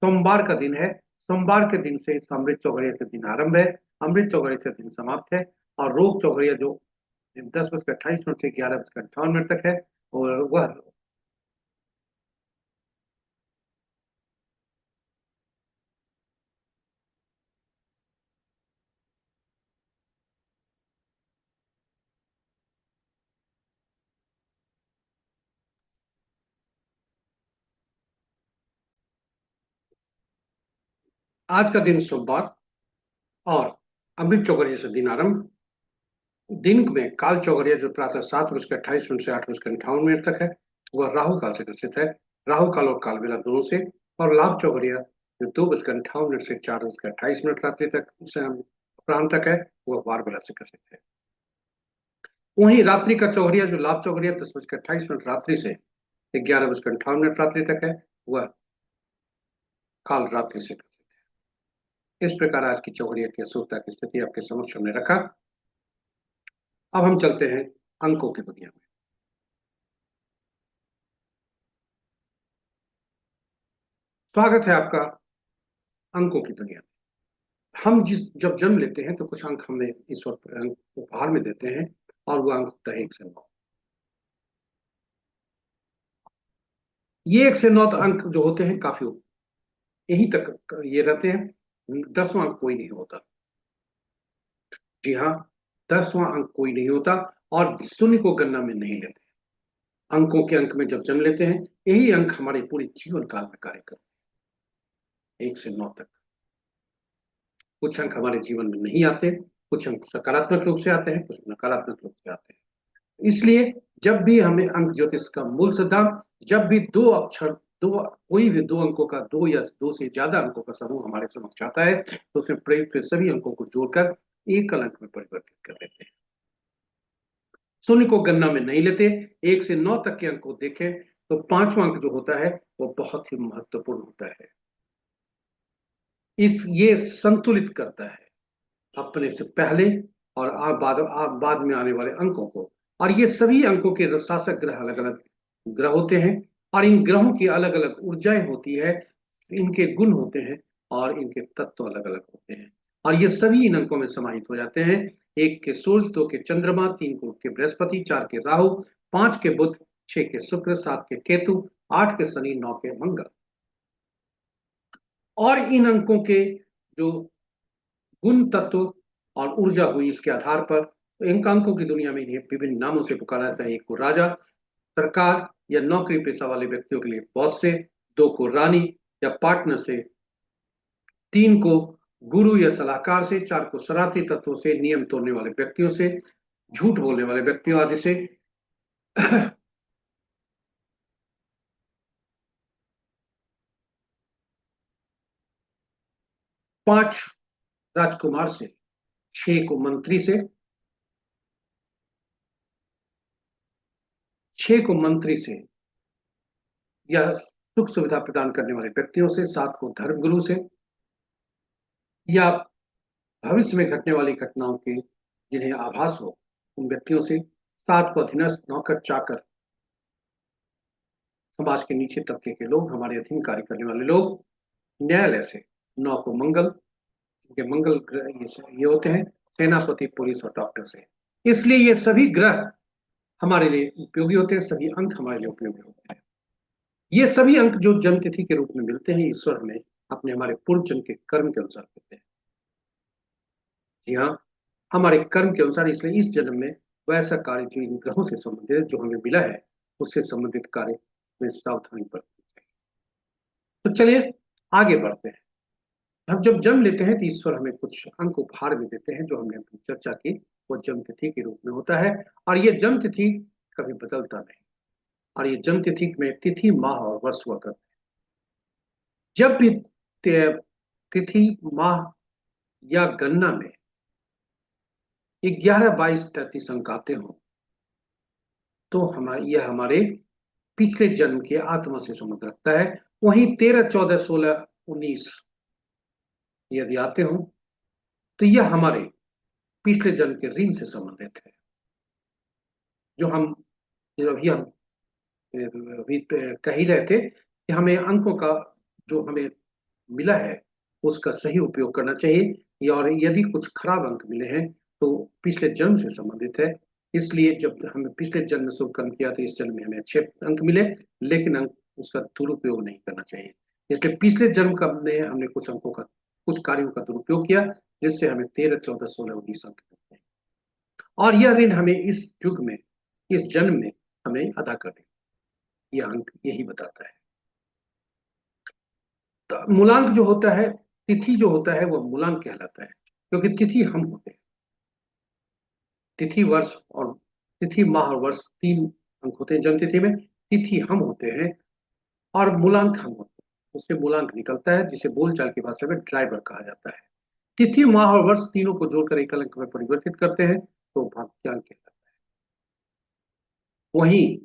सोमवार का दिन है। सोमवार के दिन से अमृत चौघड़िया से दिन आरंभ है, अमृत चौघड़िया से दिन समाप्त है। और रोग चौघड़िया जो 10:28 से 11:58 तक है, और वह आज का दिन सोमवार और अमृत चौघड़िया से दिन आरंभ। दिन में काल चौघड़िया जो प्रातः 7:28 से 8:58 तक है, वह राहु काल से ग्रसित है। राहु काल और काल बेला दोनों से। और लाभ चौघड़िया जो 2:58 से 4:28 रात्रि तक से अपराह्न तक है, वह वार बेला से ग्रसित है। वहीं रात्रि का चौघड़िया जो लाभ चौघड़िया 10:28 रात्रि से 11:58 रात्रि तक है, वह काल रात्रि से ग्रसित है। इस प्रकार आज की चौघड़िया की अशुभता की स्थिति आपके समक्ष हमने रखा। अब हम चलते हैं अंकों की दुनिया में। स्वागत है आपका अंकों की दुनिया में। हम जिस जब जन्म लेते हैं तो कुछ अंक हमें ईश्वर अंक उपहार में देते हैं, और वो अंक होता है 1 से 9। ये 1 से 9 अंक जो होते हैं काफी यहीं तक ये रहते हैं। 10वां अंक कोई नहीं होता। जी हाँ, 10वां अंक कोई नहीं होता, और शून्य को गणना में नहीं लेते। अंकों के अंक में जब जन्म लेते हैं, यही अंक हमारे पूरे जीवन काल में कार्य करते हैं, 1 से 9 तक। कुछ अंक हमारे जीवन में नहीं आते, कुछ अंक सकारात्मक रूप से आते हैं, कुछ नकारात्मक रूप से आते हैं। इसलिए जब भी हमें अंक ज्योतिष का मूल सिद्धांत, जब भी दो अक्षर, दो कोई भी दो अंकों का, दो या दो से ज्यादा अंकों का समूह हमारे समक्ष आता है, तो उसमें प्रयुक्त सभी अंकों को जोड़कर एकल अंक में परिवर्तित कर देते हैं। शून्य को गणना में नहीं लेते। 1 से 9 तक के अंक को देखें तो 5वां अंक जो होता है वो बहुत ही महत्वपूर्ण होता है। इस ये संतुलित करता है अपने से पहले और बाद में आने वाले अंकों को। और ये सभी अंकों के शासक ग्रह अलग अलग ग्रह होते हैं, और इन ग्रहों की अलग अलग ऊर्जाएं होती है, इनके गुण होते हैं, और इनके तत्व अलग अलग होते हैं। और ये सभी इन अंकों में समाहित हो जाते हैं। एक के सूर्य, दो के चंद्रमा, तीन के बृहस्पति, चार के राहु, पांच के बुध, छह के शुक्र, सात के केतु, आठ के शनि, नौ के मंगल। और इन अंकों के जो गुण तत्व और ऊर्जा हुई, इसके आधार पर तो इन अंकों की दुनिया में इन्हें विभिन्न नामों से पुकारा जाता है। एक को राजा, सरकार या नौकरी पेशा वाले व्यक्तियों के लिए बॉस से, दो को रानी या पार्टनर से, तीन को गुरु या सलाहकार से, चार को शरारती तत्वों से, नियम तोड़ने वाले व्यक्तियों से, झूठ बोलने वाले व्यक्तियों आदि से, पांच राजकुमार से, छह को मंत्री से, छह को मंत्री से या सुख सुविधा प्रदान करने वाले व्यक्तियों से, सात को धर्मगुरु से या भविष्य में घटने वाली घटनाओं के जिन्हें आभास हो उन व्यक्तियों से, सात को अधीनस्थ नौकर चाकर, समाज के नीचे तबके के लोग, हमारे अधीन कार्य करने वाले लोग, न्यायालय से, नौ को मंगल, इनके मंगल ग्रह ये होते हैं, सेनापति, पुलिस और डॉक्टर से। इसलिए ये सभी ग्रह हमारे लिए उपयोगी होते हैं, सभी अंक हमारे लिए उपयोगी होते हैं। ये सभी अंक जो जन्म तिथि के रूप में मिलते हैं, ईश्वर हमें अपने हमारे पूर्व जन्म के कर्म के अनुसार देते हैं। जी हाँ, हमारे कर्म के अनुसार। इसलिए इस जन्म में वैसा कार्य जो इन ग्रहों से संबंधित जो हमें मिला है, उससे संबंधित कार्य में सावधानी बरतनी चाहिए। तो चलिए आगे बढ़ते हैं। हम जब जन्म लेते हैं तो ईश्वर हमें कुछ अंक उपहार भी देते हैं, जो हमने अपनी चर्चा की, वो जन्म तिथि के रूप में होता है। और ये जन्म तिथि कभी बदलता नहीं। और ये जन्म तिथि में तिथि, माह और वर्ष हुआ करते हैं। जब भी तिथि, माह या गणना में 11, 22, 33 अंक आते हो, तो यह हमारे पिछले जन्म के आत्मा से संबंध रखता है। वहीं 13, 14, 16, 19 यदि आते हो, तो यह हमारे पिछले जन्म के ऋण से संबंधित है। जो हम अभी हम अभी कह ही रहे थे कि हमें अंकों का जो हमें मिला है उसका सही उपयोग करना चाहिए। और यदि कुछ खराब अंक मिले हैं तो पिछले जन्म से संबंधित है। इसलिए जब हमें पिछले जन्म में शुभ कर्म किया तो इस जन्म में हमें अच्छे अंक मिले, लेकिन अंक उसका दुरुपयोग नहीं करना चाहिए। इसलिए पिछले जन्म का में हमने कुछ अंकों का, कुछ कार्यों का दुरुपयोग किया, जिससे हमें 13, 14, 16, 19 अंक मिलते हैं। और यह ऋण हमें इस युग में, इस जन्म में हमें अदा करने, यह अंक यही बताता है। तो मूलांक जो होता है, तिथि जो होता है, वह मूलांक कहलाता है, क्योंकि तिथि हम होते हैं। तिथि, वर्ष और तिथि, माह और वर्ष तीन अंक होते हैं जन्म तिथि में। तिथि हम होते हैं और मूलांक हम होते हैं। उससे मूलांक निकलता है, जिसे बोलचाल की भाषा में ड्राइवर कहा जाता है। तिथि, माह और वर्ष तीनों को जोड़कर एक अंक में परिवर्तित करते हैं, तो भाग्यांक कहलाता है। वहीं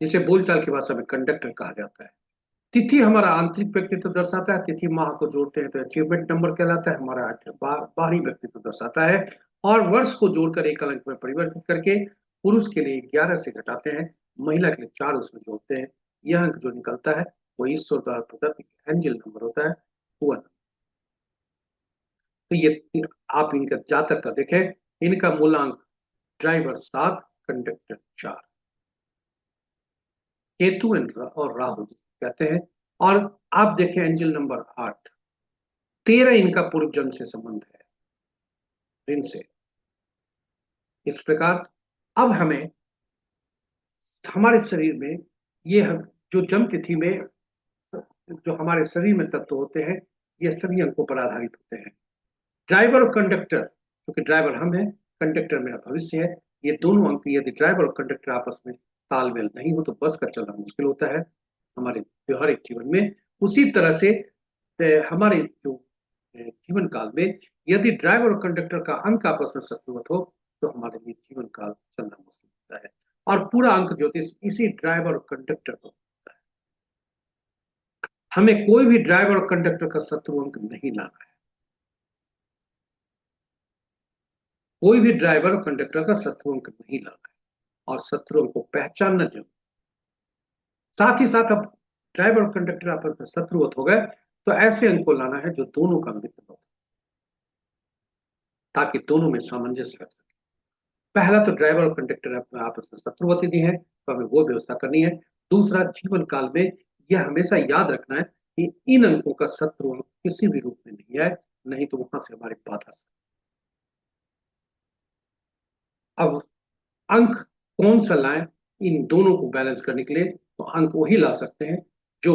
जिसे बोलचाल की भाषा में कंडक्टर कहा जाता है। तिथि हमारा आंतरिक व्यक्तित्व दर्शाता है। तिथि माह को जोड़ते हैं तो अचीवमेंट नंबर कहलाता है, हमारा बाहरी व्यक्तित्व दर्शाता है। और वर्ष को जोड़कर एक अंक में परिवर्तित करके पुरुष के लिए 11 से घटाते हैं, महिला के लिए 4 उसमें जोड़ते हैं। यह अंक जो निकलता है वो ईश्वर द्वारा प्रदत्त एंजल नंबर होता है, हुआ। तो ये आप इनका जातक का देखें, इनका मूलांक ड्राइवर 7, कंडक्टर 4, केतु और राहु कहते हैं। और आप देखें एंजल नंबर 8, 13 इनका पूर्व जन्म से संबंध है, ऋण से। इस प्रकार अब हमें हमारे शरीर में ये जो जन्म तिथि में जो हमारे शरीर में तत्व होते हैं, ये सभी अंकों पर आधारित होते हैं। ड्राइवर और कंडक्टर, क्योंकि ड्राइवर हम हैं, कंडक्टर मेरा भविष्य है, ये दोनों अंक यदि ड्राइवर और कंडक्टर आपस में तालमेल नहीं हो तो बस का चलना मुश्किल होता है हमारे व्यवहारिक जीवन में। उसी तरह से हमारे जो जीवन काल में यदि ड्राइवर और कंडक्टर का अंक आपस में शत्रुवत हो, तो हमारे लिए जीवन काल चलना मुश्किल होता है। और पूरा अंक ज्योतिष इसी ड्राइवर और कंडक्टर को। हमें कोई भी ड्राइवर और कंडक्टर का शत्रु अंक नहीं लाना है। कोई भी ड्राइवर और कंडक्टर का शत्रु अंक नहीं लाना है, और शत्रु अंक को पहचानना जरूर। साथ ही साथ अब ड्राइवर और कंडक्टर आपस में शत्रुवत हो गए, तो ऐसे अंक को लाना है जो दोनों का मित्र हो, ताकि दोनों में सामंजस्य रख सके। पहला तो ड्राइवर और कंडक्टर आपस में शत्रुवत यदि है तो हमें वो व्यवस्था करनी है। दूसरा, जीवन काल में यह हमेशा याद रखना है कि इन अंकों का शत्रु अंक किसी भी रूप में नहीं है, नहीं तो वहां से हमारी बाधा। अब अंक कौन सा लाएं इन दोनों को बैलेंस करने के लिए? तो अंक वही ला सकते हैं जो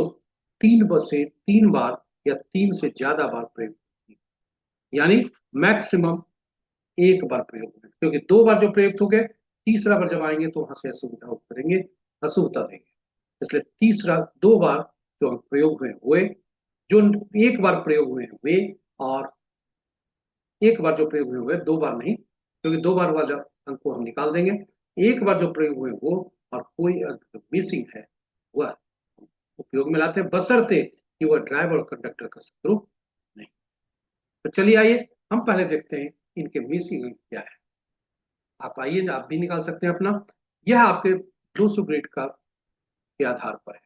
3 बार या 3 से ज्यादा बार प्रयोग, यानी मैक्सिमम एक बार प्रयोग में, क्योंकि 2 बार जो प्रयुक्त हो गए, तीसरा बार जब आएंगे तो वहां से असुविधा करेंगे, अशुभता देंगे। इसलिए तीसरा 2 बार जो अंक प्रयोग हुए हुए, जो 1 बार प्रयोग हुए हैं वे, और 1 बार जो प्रयोग हुए हुए, 2 बार नहीं, क्योंकि 2 बार वाला अंक को हम निकाल देंगे। 1 बार जो प्रयोग हुए वो, और कोई अंक मिसिंग है वह उपयोग में लाते हैं, बशर्ते कि वह ड्राइवर और कंडक्टर का शत्रु नहीं। तो चलिए आइए हम पहले देखते हैं इनके मिसिंग अंक क्या है। आप आइए, आप भी निकाल सकते हैं अपना। यह आपके ब्लू ग्रिड का के आधार पर है।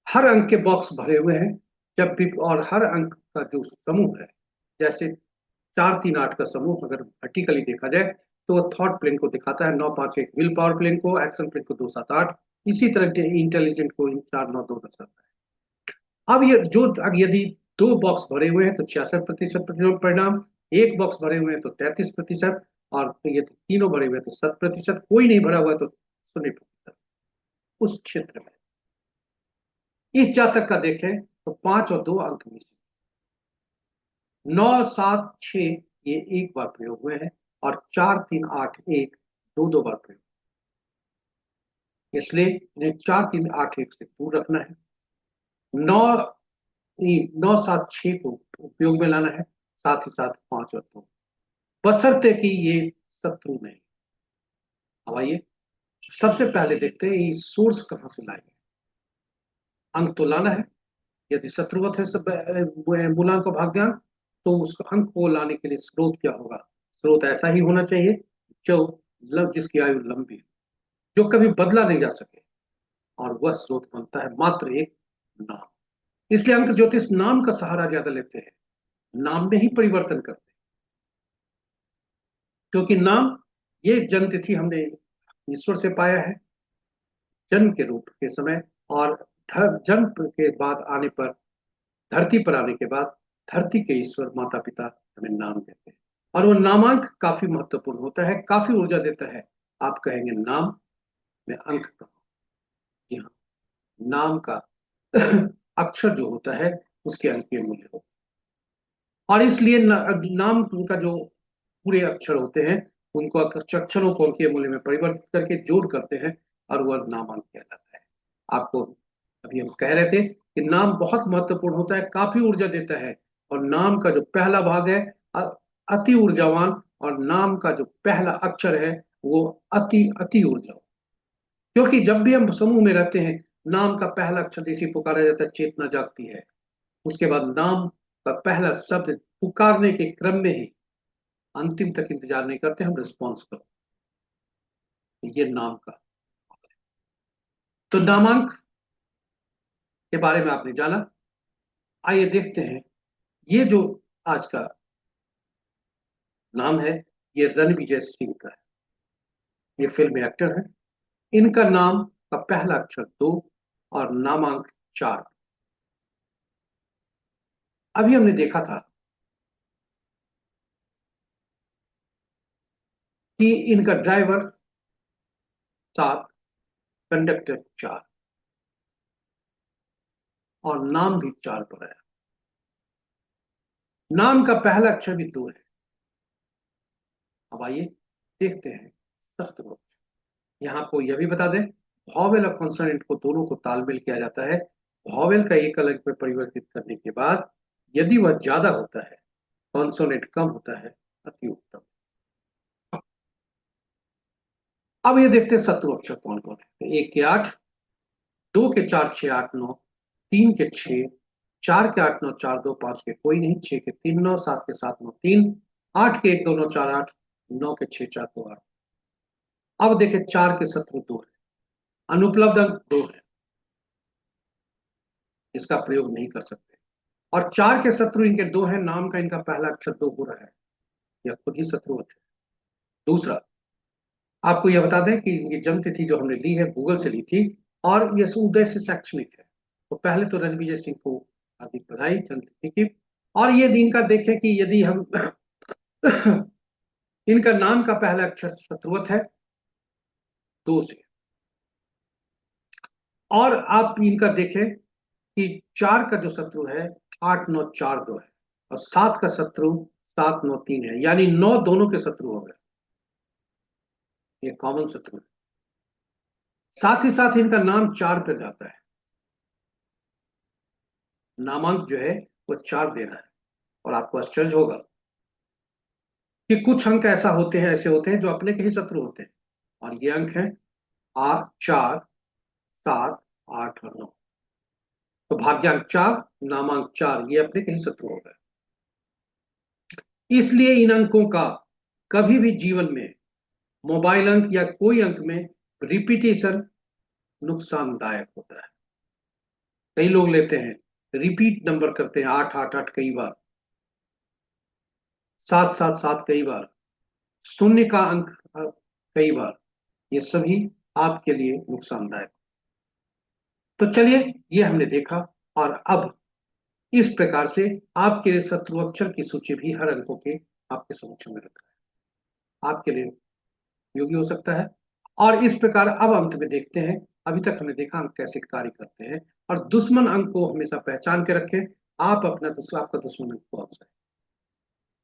हर अंक के बॉक्स भरे हुए हैं जब भी, और हर अंक का जो समूह है, जैसे 4 3 8 का समूह अगर वर्टिकली देखा जाए तो वह थॉट प्लेन को दिखाता है, 9 5 1 विल पावर प्लेन को, एक्शन प्लेन को 2 7 8, इसी तरह इंटेलिजेंट को 4 9 2 दर्शाता है। अब ये जो, अगर यदि 2 बॉक्स भरे हुए हैं तो 66% परिणाम, 1 बॉक्स भरे हुए हैं तो 33%, और ये तीनों भरे हुए हैं तो 7%, कोई नहीं भरा हुआ है तो 0%। उस क्षेत्र में इस जातक का देखें तो 5 और 2 अंक में 9 7 6 ये 1 बार प्रयोग हुए हैं, और 4 3 8 1 दो बार प्रयोग, इसलिए इन्हें 4 3 8 1 से दूर रखना है। 9 7 6 को उपयोग में लाना है, साथ ही साथ 5 और 2, बशर्ते कि ये शत्रु नहीं। अब आइए सबसे पहले देखते हैं ये सोर्स कहां से लाएंगे। अंक तो लाना है, यदि शत्रुवत है सब मूलांक और भाग्यांक, तो उस अंक को लाने के लिए स्रोत क्या होगा? स्रोत ऐसा ही होना चाहिए जो जिसकी आयु लंबी हो, जो कभी बदला नहीं जा सके, और वह स्रोत बनता है मात्र एक नाम। इसलिए अंक ज्योतिष नाम का सहारा ज्यादा लेते हैं, नाम में ही परिवर्तन करते हैं, क्योंकि नाम, ये जन्म तिथि हमने ईश्वर से पाया है जन्म के रूप के समय, और जन्म के बाद आने पर, धरती पर आने के बाद धरती के ईश्वर माता पिता हमें नाम देते हैं, और वो नामांक काफी महत्वपूर्ण होता है, काफी ऊर्जा देता है। आप कहेंगे नाम में अंक कहाँ? जी हाँ, नाम का अक्षर जो होता है उसके अंकीय मूल्य होते हैं, और इसलिए नाम का जो पूरे अक्षर होते हैं उनको अक्षरों को अंकीय मूल्य में परिवर्तित करके जोड़ करते हैं, और वह नामांक कहलाता है। आपको अभी हम कह रहे थे कि नाम बहुत महत्वपूर्ण होता है, काफी ऊर्जा देता है, और नाम का जो पहला भाग है अ- अति ऊर्जावान, और नाम का जो पहला अक्षर है वो अति अति ऊर्जावान। क्योंकि जब भी हम समूह में रहते हैं, नाम का पहला अक्षर जैसे पुकारा जाता है, चेतना जागती है, उसके बाद नाम का पहला शब्द पुकारने के क्रम में ही, अंतिम तक इंतजार नहीं करते, हम रिस्पॉन्स करते हैं। ये नाम का, तो नामांक के बारे में आपने जाना। आइए देखते हैं, ये जो आज का नाम है, ये रणविजय सिंह का है, ये फिल्म एक्टर है। इनका नाम का पहला अक्षर 2 और नामांक 4। अभी हमने देखा था कि इनका ड्राइवर 7, कंडक्टर 4, और नाम भी 4 पर है। नाम का पहला अक्षर भी 2 है। अब आइए देखते हैं सप्तम। यहाँ को यह भी बता दें, वॉवेल और कॉन्सोनेंट को दोनों को तालमेल किया जाता है। वॉवेल का एक अलग में परिवर्तित करने के बाद यदि वह ज्यादा होता है, कॉन्सोनेंट कम होता है, अति उत्तम। अब ये देखते हैं शत्रु अक्षर कौन कौन है। 1 के 8, 2 के 4 6 8 9, 3 के 6, 4 के 8 9 4 2 5 के कोई नहीं, 6 के 3 9, 7 के 7 9 3, 8 के 1 2 9 4 8, 9 के 6 4 2 8। अब देखें 4 के शत्रु 2 है, अनुपलब्ध अंक 2 है, इसका प्रयोग नहीं कर सकते। और 4 के शत्रु इनके 2 है, नाम का इनका पहला अक्षर 2 हो रहा है, यह खुद ही शत्रु है। दूसरा, आपको यह बता दें कि ये जन्म तिथि जो हमने ली है गूगल से ली थी, और ये उदय से शैक्षणिक है। तो पहले तो रणविजय सिंह को हार्दिक बधाई जन्म तिथि की। और ये दिन का देखें कि यदि हम इनका नाम का पहला अक्षर शत्रुवत है 2 से, और आप इनका देखें कि 4 का जो शत्रु है 8 9 4 2 है, और 7 का शत्रु 7 9 3 है, यानी 9 दोनों के शत्रु हो गए, ये कॉमन शत्रु है। साथ ही साथ इनका नाम 4 पे जाता है, नामांक जो है वो 4 दे रहा है। और आपको आश्चर्य होगा कि कुछ अंक ऐसा होते हैं, ऐसे होते हैं जो अपने के ही शत्रु होते हैं, और ये अंक हैं 8 4 7 8 और 9। तो भाग्यांक 4, नामांक 4, ये अपने के ही शत्रु हो गए। इसलिए इन अंकों का कभी भी जीवन में, मोबाइल अंक या कोई अंक में, रिपीटेशन नुकसानदायक होता है। कई लोग लेते हैं, रिपीट नंबर करते हैं, 8 8 8 कई बार, 7 7 7 कई बार, शून्य का अंक कई बार, ये सभी आपके लिए नुकसानदायक। तो चलिए, ये हमने देखा, और अब इस प्रकार से आपके लिए शत्रु अक्षर की सूची भी हर अंकों के आपके समक्ष में रखा है, आपके लिए उपयोगी हो सकता है। और इस प्रकार अब अंत में देखते हैं, अभी तक हमने देखा अंक कैसे कार्य करते हैं, और दुश्मन अंक को हमेशा पहचान के रखें। आप अपना आपका दुश्मन अंक कौन सा है,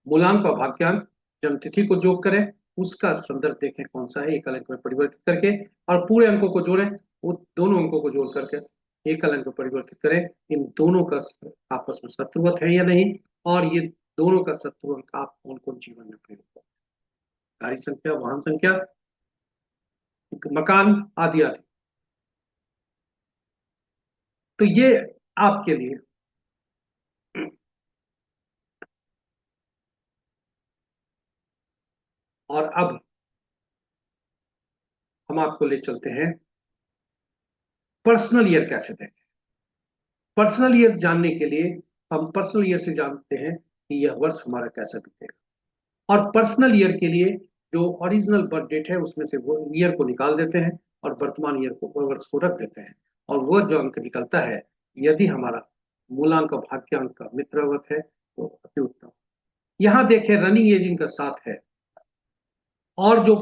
मूलांक और भाग्यांक, जन्म तिथि को योग करें, उसका संदर्भ देखें कौन सा है, एकल अंक में परिवर्तित करके, और पूरे अंकों को जोड़ें, वो दोनों अंकों को जोड़ करके एकल अंक में परिवर्तित करें। इन दोनों का आपस में शत्रुवत है या नहीं, और ये दोनों का शत्रु अंक आप कौन कौन जीवन में प्रयोग करें, गाड़ी संख्या, वाहन संख्या, मकान आदि आदि। तो ये आपके लिए, और अब हम आपको ले चलते हैं पर्सनल ईयर कैसे देखें। पर्सनल ईयर जानने के लिए हम पर्सनल ईयर से जानते हैं कि यह वर्ष हमारा कैसा बीतेगा, और पर्सनल ईयर के लिए जो ओरिजिनल बर्थ डेट है उसमें से वो ईयर को निकाल देते हैं, और वर्तमान ईयर को, वर्ष को रख देते हैं, और वो जो अंक निकलता है, यदि हमारा मूलांक और भाग्यांक का मित्रवत है तो अति उत्तम। यहाँ देखें रनिंग एज इनका 7 है, और जो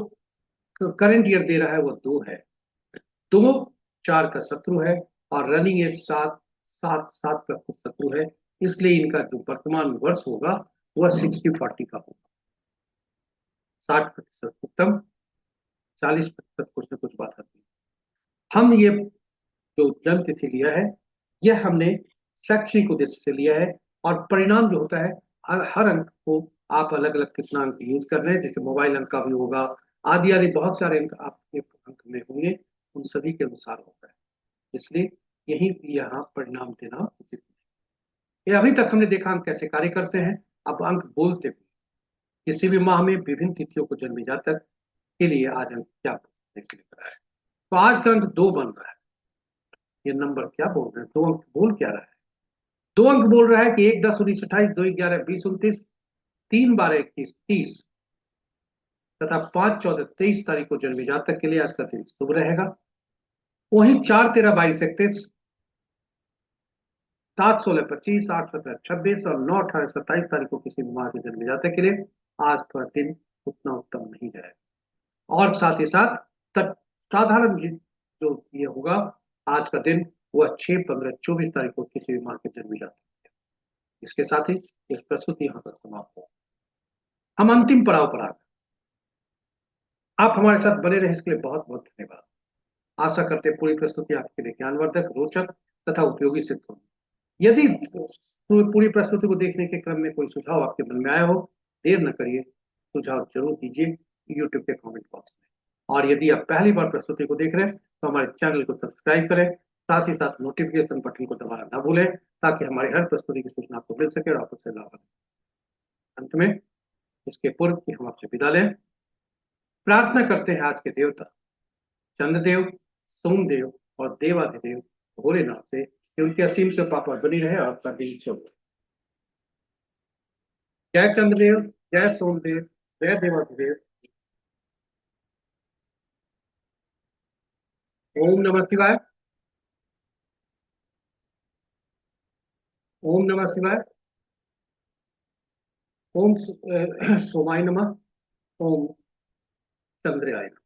करंट ईयर दे रहा है वो 2 है, 2 4 का शत्रु है, और रनिंग एज 7 7 7 का खुद शत्रु है। इसलिए इनका जो वर्तमान वर्ष होगा वह 60-40 का होगा, 60% उत्तम, 40% कुछ न कुछ बात आती है। हम ये जो जन्म तिथि लिया है, यह हमने शैक्षणिक उद्देश्य से लिया है, और परिणाम जो होता है, हर अंक को आप अलग अलग कितना अंक यूज कर रहे हैं, जैसे मोबाइल अंक का भी होगा, आदि आदि बहुत सारे अंक आपके अंक में होंगे, उन सभी के अनुसार होता है। इसलिए यही यहाँ परिणाम देना उचित है। ये अभी तक हमने देखा अंक कैसे कार्य करते हैं, अब अंक बोलते हुए किसी भी माह में विभिन्न तिथियों को जन्मी जातक के लिए आज अंक क्या बोलने के लिए करा है। तो आज का अंक 2 बन रहा है, ये नंबर क्या बोल रहे हैं, 2 अंक बोल क्या रहा है, 2 अंक बोल रहा है कि 1 10 19 28, 2 11 20 29, 3 12 21 30, तथा 5 14 23 तारीख को जन्मी जातक के लिए आज का दिन शुभ रहेगा। वहीं 4 13 22 31, 7 16 25, 8 17 26 और 9 18 27 तारीख को किसी भी माह के जन्मे जातक के लिए आज का दिन उतना उत्तम नहीं रहेगा। और साथ ही साथ साधारण जो ये होगा आज का दिन, वह 6 15 24 तारीख को किसी भी माह के जन्मे जातक के लिए। इसके साथ ही इस प्रस्तुति यहाँ पर समाप्त हो, हम अंतिम पड़ाव पर आ गए। आप हमारे साथ बने रहे इसके लिए बहुत बहुत धन्यवाद। आशा करते हैं पूरी प्रस्तुति आपके लिए ज्ञानवर्धक, रोचक तथा उपयोगी सिद्ध होगी। यदि पूरी प्रस्तुति को देखने के क्रम में कोई सुझाव आपके मन में आया हो, देर न करिए, सुझाव जरूर दीजिए यूट्यूब के कमेंट बॉक्स में। और यदि आप पहली बार प्रस्तुति को देख रहे हैं तो हमारे चैनल को सब्सक्राइब करें, साथ ही साथ नोटिफिकेशन बटन को दबाना ना भूलें, ताकि हमारी हर प्रस्तुति की सूचना आपको मिल सके और आप उससे लाभ। अंत में इसके पूर्व की हम आपसे विदा लें, प्रार्थना करते हैं आज के देवता चंद्रदेव, सोमदेव और देवाधिदेव भोलेनाथ से कि उनकी असीम से पापा बनी रहे और आपका दिन शुभ हो। जय चंद्रदेव, जय सोमदेव, जय देवाधिदेव। ओम नमः शिवाय। ओम नमः शिवाय। ओम सोमाय नमः। ओम चंद्राय नमः।